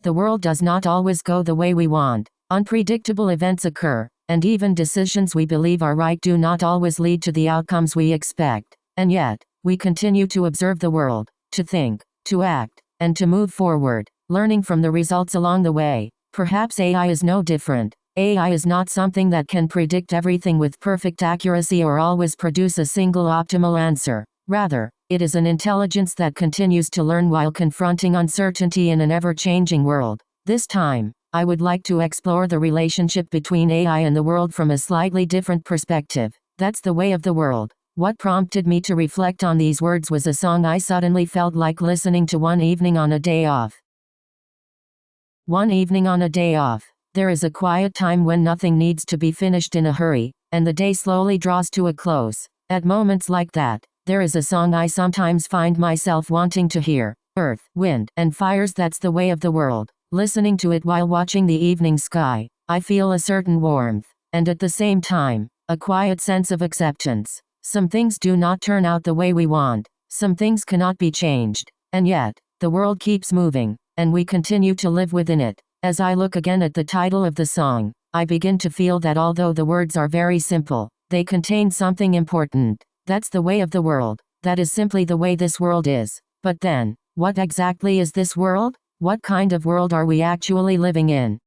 The world does not always go the way we want. Unpredictable events occur, and even decisions we believe are right do not always lead to the outcomes we expect. And yet, we continue to observe the world, to think, to act, and to move forward, learning from the results along the way. Perhaps AI is no different. AI is not something that can predict everything with perfect accuracy or always produce a single optimal answer. Rather, it is an intelligence that continues to learn while confronting uncertainty in an ever-changing world. This time, I would like to explore the relationship between AI and the world from a slightly different perspective. That's the way of the world. What prompted me to reflect on these words was a song I suddenly felt like listening to one evening on a day off. One evening on a day off. There is a quiet time when nothing needs to be finished in a hurry, and the day slowly draws to a close. At moments like that, there is a song I sometimes find myself wanting to hear. Earth, Wind, and Fires. That's the way of the world. Listening to it while watching the evening sky, I feel a certain warmth, and at the same time, a quiet sense of acceptance. Some things do not turn out the way we want. Some things cannot be changed. And yet, the world keeps moving, and we continue to live within it. As I look again at the title of the song, I begin to feel that although the words are very simple, they contain something important. That's the way of the world. That is simply the way this world is. But then, what exactly is this world? What kind of world are we actually living in?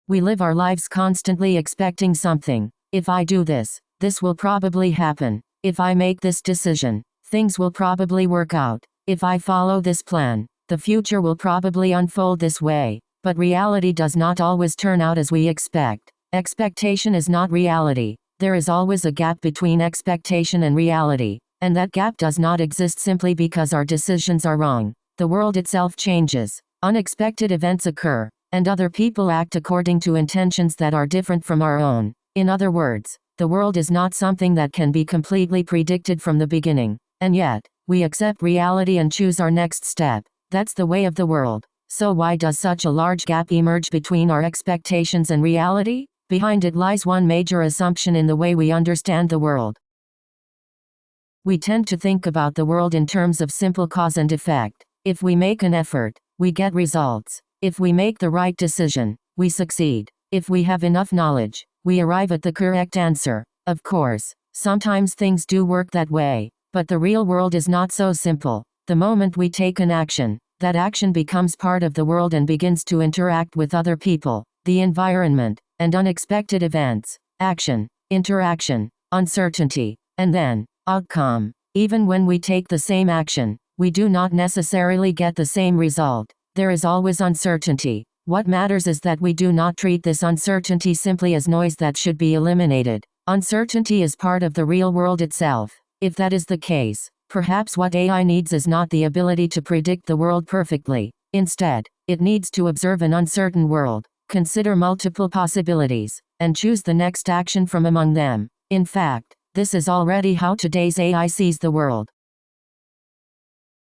We live our lives constantly expecting something. If I do this, this will probably happen. If I make this decision, things will probably work out. If I follow this plan, the future will probably unfold this way. But reality does not always turn out as we expect. Expectation is not reality. There is always a gap between expectation and reality, and that gap does not exist simply because our decisions are wrong. The world itself changes. Unexpected events occur, and other people act according to intentions that are different from our own. In other words, the world is not something that can be completely predicted from the beginning. And yet, we accept reality and choose our next step. That's the way of the world. So why does such a large gap emerge between our expectations and reality? Behind it lies one major assumption in the way we understand the world. We tend to think about the world in terms of simple cause and effect. If we make an effort, we get results. If we make the right decision, we succeed. If we have enough knowledge, we arrive at the correct answer. Of course, sometimes things do work that way, but the real world is not so simple. The moment we take an action, that action becomes part of the world and begins to interact with other people, the environment, and unexpected events. Action, interaction, uncertainty, and then, outcome. Even when we take the same action, we do not necessarily get the same result. There is always uncertainty. What matters is that we do not treat this uncertainty simply as noise that should be eliminated. Uncertainty is part of the real world itself. If that is the case, perhaps what AI needs is not the ability to predict the world perfectly. Instead, it needs to observe an uncertain world, consider multiple possibilities, and choose the next action from among them. In fact, this is already how today's AI sees the world.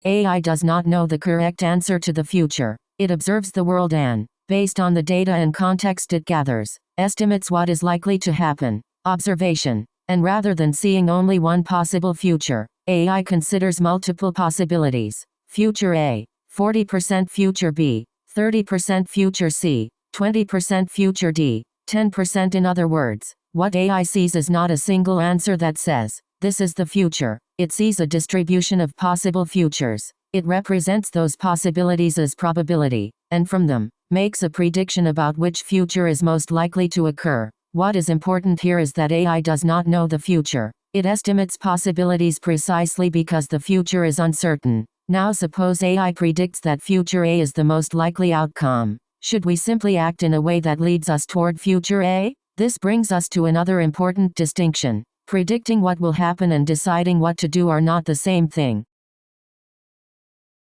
AI does not know the correct answer to the future. It observes the world and, based on the data and context it gathers, estimates what is likely to happen. Observation. And rather than seeing only one possible future, AI considers multiple possibilities. Future A, 40% future B, 30% future C, 20% future D, 10%. In other words, what AI sees is not a single answer that says, this is the future. It sees a distribution of possible futures. It represents those possibilities as probability, and from them, makes a prediction about which future is most likely to occur. What is important here is that AI does not know the future. It estimates possibilities precisely because the future is uncertain. Now suppose AI predicts that future A is the most likely outcome. Should we simply act in a way that leads us toward future A? This brings us to another important distinction. Predicting what will happen and deciding what to do are not the same thing.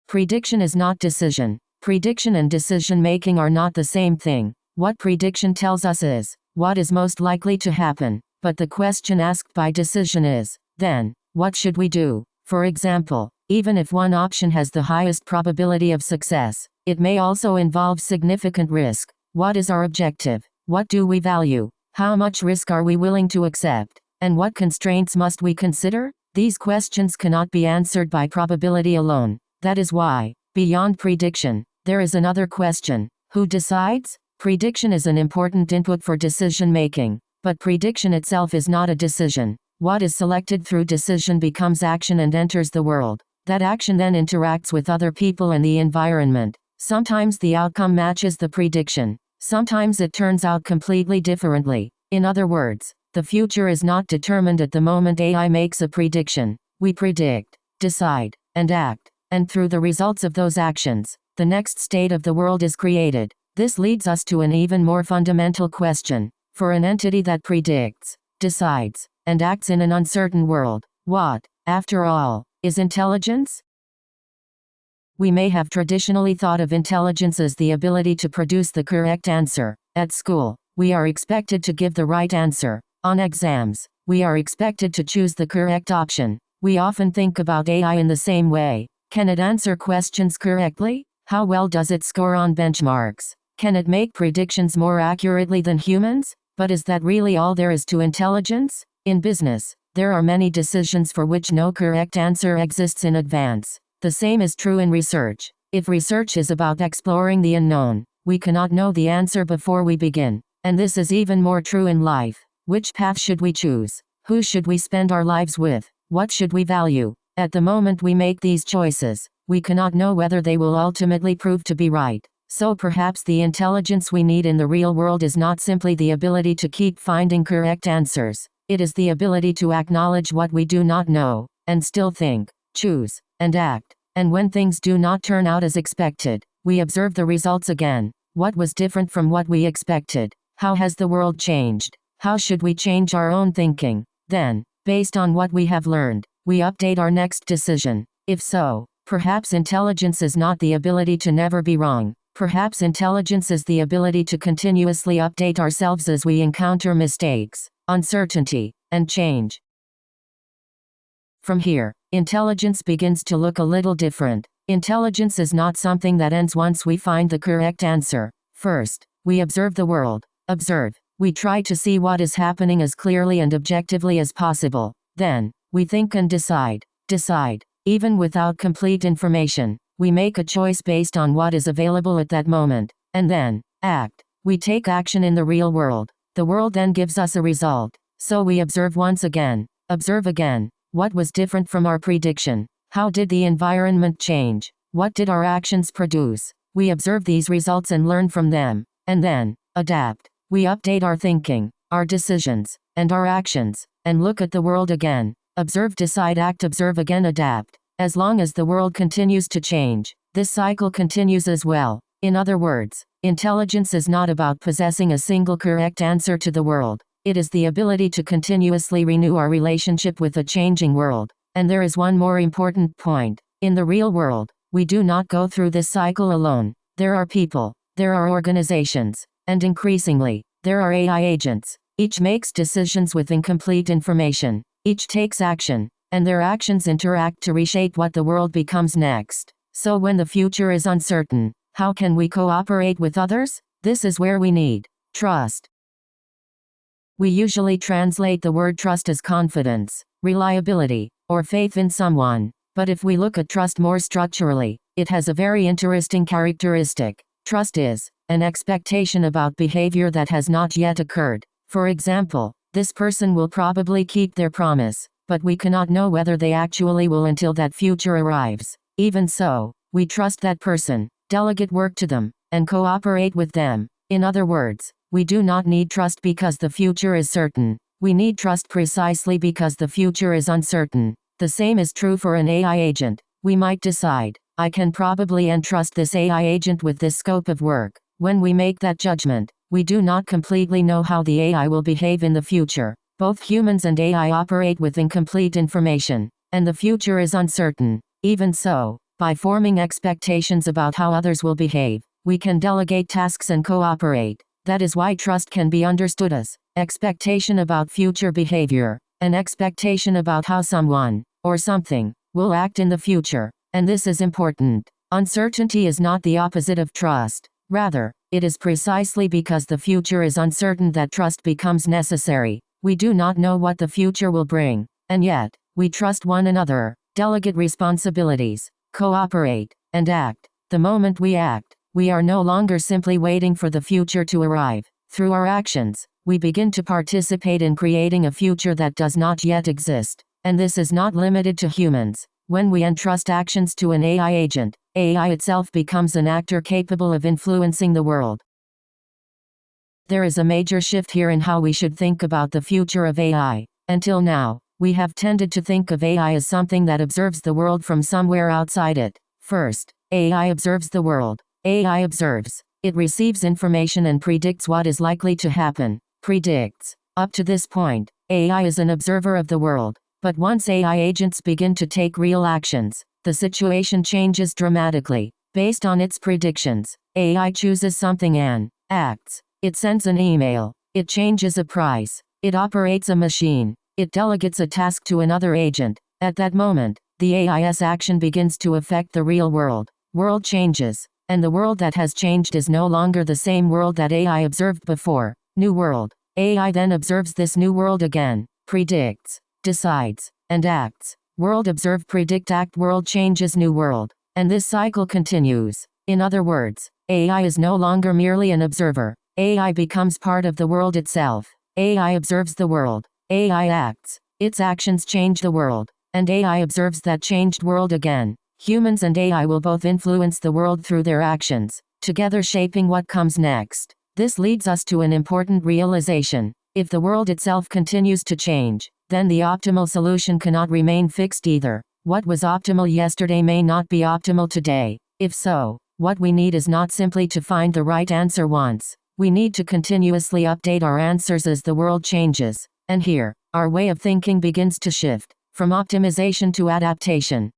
Prediction is not decision. Prediction and decision-making are not the same thing. What prediction tells us is what is most likely to happen, but the question asked by decision is, then, what should we do? For example, even if one option has the highest probability of success, it may also involve significant risk. What is our objective? What do we value? How much risk are we willing to accept? And what constraints must we consider? These questions cannot be answered by probability alone. That is why, beyond prediction, There is another question. Who decides? Prediction is an important input for decision making, but prediction itself is not a decision. What is selected through decision becomes action and enters the world. That action then interacts with other people and the environment. Sometimes the outcome matches the prediction. Sometimes it turns out completely differently. In other words, the future is not determined at the moment AI makes a prediction. We predict, decide, and act, and through the results of those actions, the next state of the world is created. This leads us to an even more fundamental question. For an entity that predicts, decides, and acts in an uncertain world, what, after all, is intelligence? We may have traditionally thought of intelligence as the ability to produce the correct answer. At school, we are expected to give the right answer. On exams, we are expected to choose the correct option. We often think about AI in the same way. Can it answer questions correctly? How well does it score on benchmarks? Can it make predictions more accurately than humans? But is that really all there is to intelligence? In business, there are many decisions for which no correct answer exists in advance. The same is true in research. If research is about exploring the unknown, we cannot know the answer before we begin. And this is even more true in life. Which path should we choose? Who should we spend our lives with? What should we value? At the moment we make these choices, we cannot know whether they will ultimately prove to be right. So perhaps the intelligence we need in the real world is not simply the ability to keep finding correct answers. It is the ability to acknowledge what we do not know, and still think, choose, and act. And when things do not turn out as expected, we observe the results again. What was different from what we expected? How has the world changed? How should we change our own thinking? Then, based on what we have learned, we update our next decision. If so, perhaps intelligence is not the ability to never be wrong. Perhaps intelligence is the ability to continuously update ourselves as we encounter mistakes, uncertainty, and change. From here, intelligence begins to look a little different. Intelligence is not something that ends once we find the correct answer. First, we observe the world. Observe. We try to see what is happening as clearly and objectively as possible. Then, we think and decide. Decide. Even without complete information, we make a choice based on what is available at that moment. And then, act. We take action in the real world. The world then gives us a result. So we observe once again. Observe again. What was different from our prediction? How did the environment change? What did our actions produce? We observe these results and learn from them. And then, adapt. We update our thinking, our decisions, and our actions, and look at the world again. Observe, decide, act, observe again, adapt. As long as the world continues to change, this cycle continues as well. In other words, intelligence is not about possessing a single correct answer to the world. It is the ability to continuously renew our relationship with a changing world. And there is one more important point. In the real world, we do not go through this cycle alone. There are people, there are organizations, and increasingly, there are AI agents. Each makes decisions with incomplete information. Each takes action, and their actions interact to reshape what the world becomes next. So when the future is uncertain, how can we cooperate with others? This is where we need trust. We usually translate the word trust as confidence, reliability, or faith in someone. But if we look at trust more structurally, it has a very interesting characteristic. Trust is an expectation about behavior that has not yet occurred. For example, this person will probably keep their promise, but we cannot know whether they actually will until that future arrives. Even so, we trust that person, delegate work to them, and cooperate with them. In other words, we do not need trust because the future is certain. We need trust precisely because the future is uncertain. The same is true for an AI agent. We might decide, I can probably entrust this AI agent with this scope of work. When we make that judgment, we do not completely know how the AI will behave in the future. Both humans and AI operate with incomplete information, and the future is uncertain. Even so, by forming expectations about how others will behave, we can delegate tasks and cooperate. That is why trust can be understood as expectation about future behavior, an expectation about how someone, or something, will act in the future. And this is important. Uncertainty is not the opposite of trust. Rather, it is precisely because the future is uncertain that trust becomes necessary. We do not know what the future will bring, and yet, we trust one another, delegate responsibilities, cooperate, and act. The moment we act, We are no longer simply waiting for the future to arrive. Through our actions, we begin to participate in creating a future that does not yet exist. And this is not limited to humans. When we entrust actions to an AI agent, AI itself becomes an actor capable of influencing the world. There is a major shift here in how we should think about the future of AI. Until now, we have tended to think of AI as something that observes the world from somewhere outside it. First, AI observes the world. AI observes. It receives information and predicts what is likely to happen. Predicts. Up to this point, AI is an observer of the world. But once AI agents begin to take real actions, the situation changes dramatically. Based on its predictions, AI chooses something and acts. It sends an email. It changes a price. It operates a machine. It delegates a task to another agent. At that moment, the AI's action begins to affect the real world. World changes. And the world that has changed is no longer the same world that AI observed before. New world. AI then observes this new world again. Predicts. Decides. And acts. World observe predict act world changes new world. And this cycle continues. In other words, AI is no longer merely an observer. AI becomes part of the world itself. AI observes the world. AI acts. Its actions change the world. And AI observes that changed world again. Humans and AI will both influence the world through their actions, together shaping what comes next. This leads us to an important realization. If the world itself continues to change, then the optimal solution cannot remain fixed either. What was optimal yesterday may not be optimal today. If so, what we need is not simply to find the right answer once. We need to continuously update our answers as the world changes. And here, our way of thinking begins to shift, from optimization to adaptation.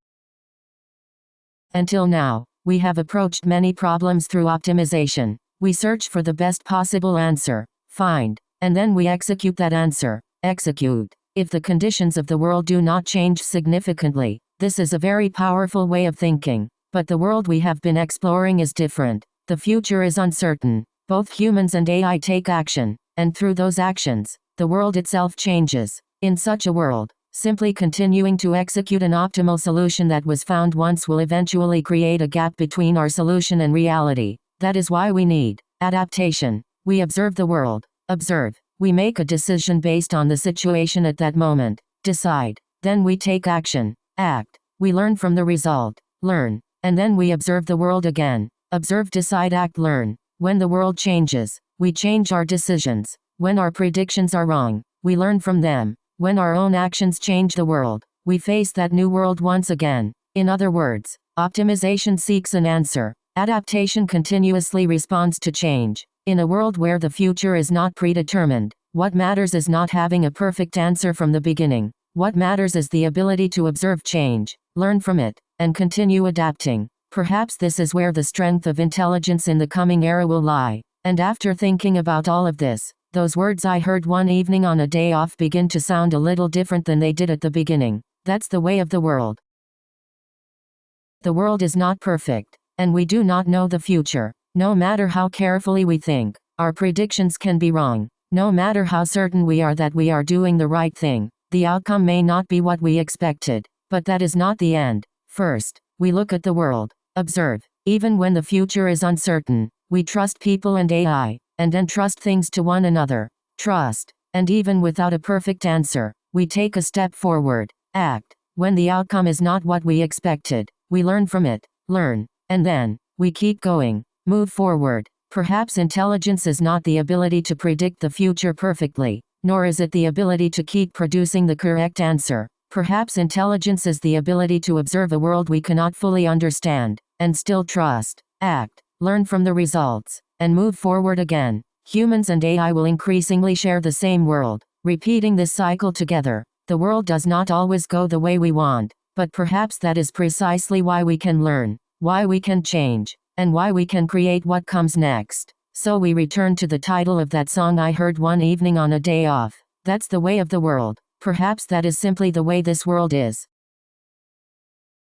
Until now, we have approached many problems through optimization. We search for the best possible answer, find, and then we execute that answer. Execute. If the conditions of the world do not change significantly, this is a very powerful way of thinking. But the world we have been exploring is different. The future is uncertain. Both humans and AI take action, and through those actions, the world itself changes. In such a world, simply continuing to execute an optimal solution that was found once will eventually create a gap between our solution and reality. That is why we need adaptation. We observe the world. Observe. We make a decision based on the situation at that moment. Decide. Then we take action. Act. We learn from the result. Learn. And then we observe the world again. Observe, decide, act, learn. When the world changes, we change our decisions. When our predictions are wrong, we learn from them. When our own actions change the world, we face that new world once again. In other words, optimization seeks an answer. Adaptation continuously responds to change. In a world where the future is not predetermined, what matters is not having a perfect answer from the beginning. What matters is the ability to observe change, learn from it, and continue adapting. Perhaps this is where the strength of intelligence in the coming era will lie. And after thinking about all of this, those words I heard one evening on a day off begin to sound a little different than they did at the beginning. That's the way of the world. The world is not perfect, and we do not know the future. No matter how carefully we think, our predictions can be wrong. No matter how certain we are that we are doing the right thing, the outcome may not be what we expected. But that is not the end. First, we look at the world. Observe. Even when the future is uncertain, we trust people and AI, and entrust things to one another. Trust. And even without a perfect answer, we take a step forward. Act. When the outcome is not what we expected, we learn from it. Learn. And then, we keep going. Move forward. Perhaps intelligence is not the ability to predict the future perfectly, nor is it the ability to keep producing the correct answer. Perhaps intelligence is the ability to observe a world we cannot fully understand, and still trust, act, learn from the results, and move forward again. Humans and AI will increasingly share the same world. Repeating this cycle together, the world does not always go the way we want, but perhaps that is precisely why we can learn, why we can change, and why we can create what comes next. So we return to the title of that song I heard one evening on a day off. That's the way of the world. Perhaps that is simply the way this world is.